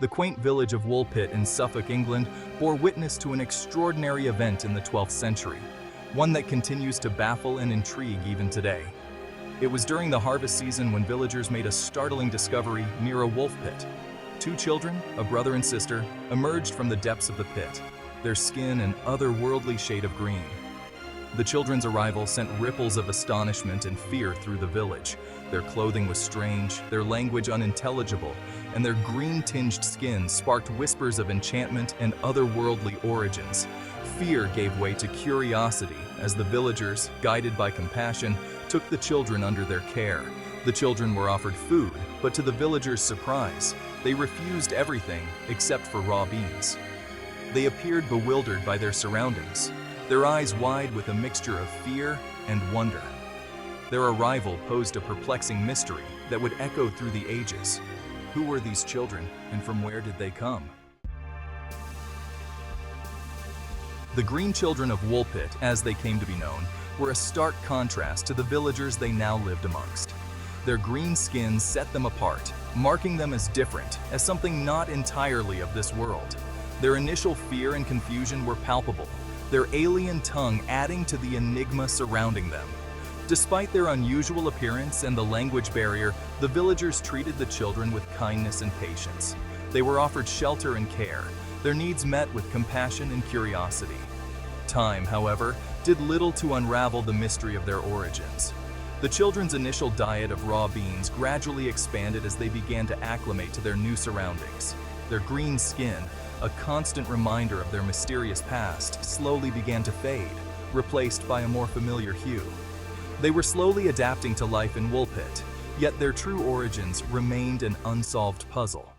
The quaint village of Woolpit in Suffolk, England, bore witness to an extraordinary event in the 12th century, one that continues to baffle and intrigue even today. It was during the harvest season when villagers made a startling discovery near a wolf pit. Two children, a brother and sister, emerged from the depths of the pit, their skin an otherworldly shade of green. The children's arrival sent ripples of astonishment and fear through the village. Their clothing was strange, their language unintelligible, and their green-tinged skin sparked whispers of enchantment and otherworldly origins. Fear gave way to curiosity as the villagers, guided by compassion, took the children under their care. The children were offered food, but to the villagers' surprise, they refused everything except for raw beans. They appeared bewildered by their surroundings, their eyes wide with a mixture of fear and wonder. Their arrival posed a perplexing mystery that would echo through the ages. Who were these children, and from where did they come? The Green Children of Woolpit, as they came to be known, were a stark contrast to the villagers they now lived amongst. Their green skins set them apart, marking them as different, as something not entirely of this world. Their initial fear and confusion were palpable, their alien tongue adding to the enigma surrounding them. Despite their unusual appearance and the language barrier, the villagers treated the children with kindness and patience. They were offered shelter and care, their needs met with compassion and curiosity. Time, however, did little to unravel the mystery of their origins. The children's initial diet of raw beans gradually expanded as they began to acclimate to their new surroundings. Their green skin, a constant reminder of their mysterious past, slowly began to fade, replaced by a more familiar hue. They were slowly adapting to life in Woolpit, yet their true origins remained an unsolved puzzle.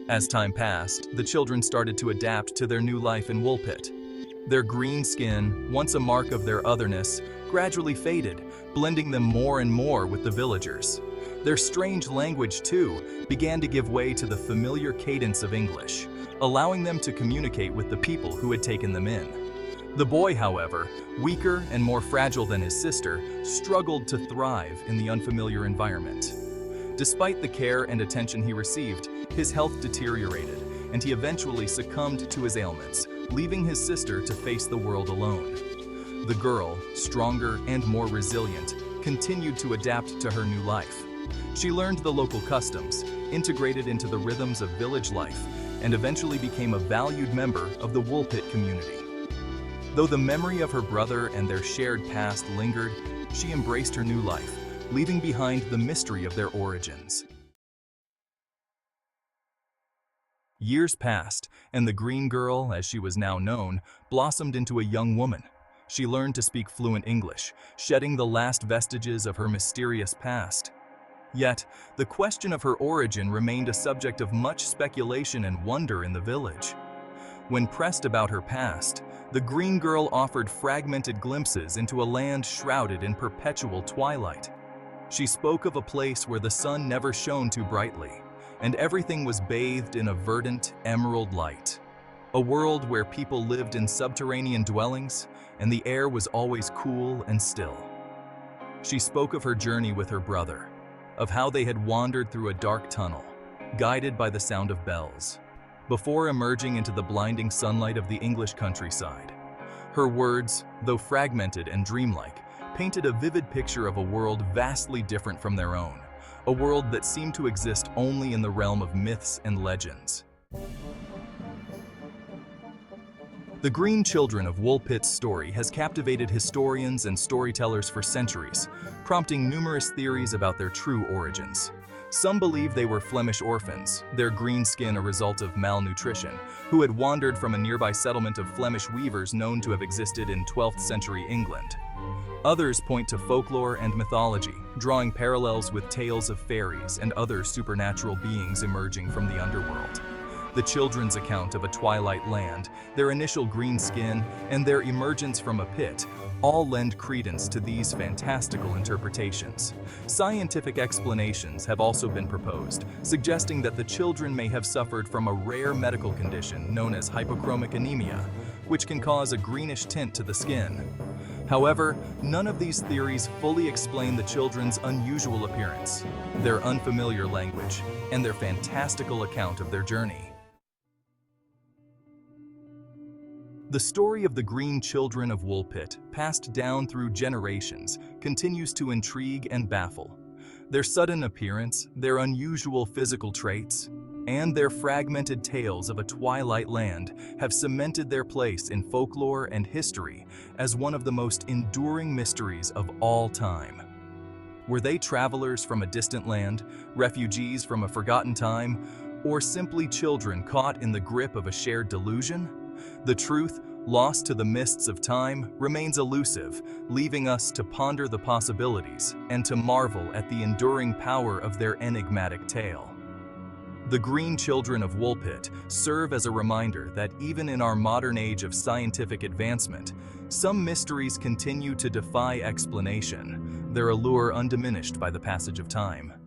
As time passed, the children started to adapt to their new life in Woolpit. Their green skin, once a mark of their otherness, gradually faded, blending them more and more with the villagers. Their strange language, too, began to give way to the familiar cadence of English, allowing them to communicate with the people who had taken them in. The boy, however, weaker and more fragile than his sister, struggled to thrive in the unfamiliar environment. Despite the care and attention he received, his health deteriorated, and he eventually succumbed to his ailments, leaving his sister to face the world alone. The girl, stronger and more resilient, continued to adapt to her new life. She learned the local customs, integrated into the rhythms of village life, and eventually became a valued member of the Woolpit community. Though the memory of her brother and their shared past lingered, she embraced her new life, leaving behind the mystery of their origins. Years passed, and the Green Girl, as she was now known, blossomed into a young woman. She learned to speak fluent English, shedding the last vestiges of her mysterious past. Yet, the question of her origin remained a subject of much speculation and wonder in the village. When pressed about her past, the Green Girl offered fragmented glimpses into a land shrouded in perpetual twilight. She spoke of a place where the sun never shone too brightly, and everything was bathed in a verdant, emerald light. A world where people lived in subterranean dwellings, and the air was always cool and still. She spoke of her journey with her brother, of how they had wandered through a dark tunnel, guided by the sound of bells, before emerging into the blinding sunlight of the English countryside. Her words, though fragmented and dreamlike, painted a vivid picture of a world vastly different from their own, a world that seemed to exist only in the realm of myths and legends. The Green Children of Woolpit's story has captivated historians and storytellers for centuries, prompting numerous theories about their true origins. Some believe they were Flemish orphans, their green skin a result of malnutrition, who had wandered from a nearby settlement of Flemish weavers known to have existed in 12th century England. Others point to folklore and mythology, drawing parallels with tales of fairies and other supernatural beings emerging from the underworld. The children's account of a twilight land, their initial green skin, and their emergence from a pit all lend credence to these fantastical interpretations. Scientific explanations have also been proposed, suggesting that the children may have suffered from a rare medical condition known as hypochromic anemia, which can cause a greenish tint to the skin. However, none of these theories fully explain the children's unusual appearance, their unfamiliar language, and their fantastical account of their journey. The story of the Green Children of Woolpit, passed down through generations, continues to intrigue and baffle. Their sudden appearance, their unusual physical traits, and their fragmented tales of a twilight land have cemented their place in folklore and history as one of the most enduring mysteries of all time. Were they travelers from a distant land, refugees from a forgotten time, or simply children caught in the grip of a shared delusion? The truth, lost to the mists of time, remains elusive, leaving us to ponder the possibilities and to marvel at the enduring power of their enigmatic tale. The Green Children of Woolpit serve as a reminder that even in our modern age of scientific advancement, some mysteries continue to defy explanation, their allure undiminished by the passage of time.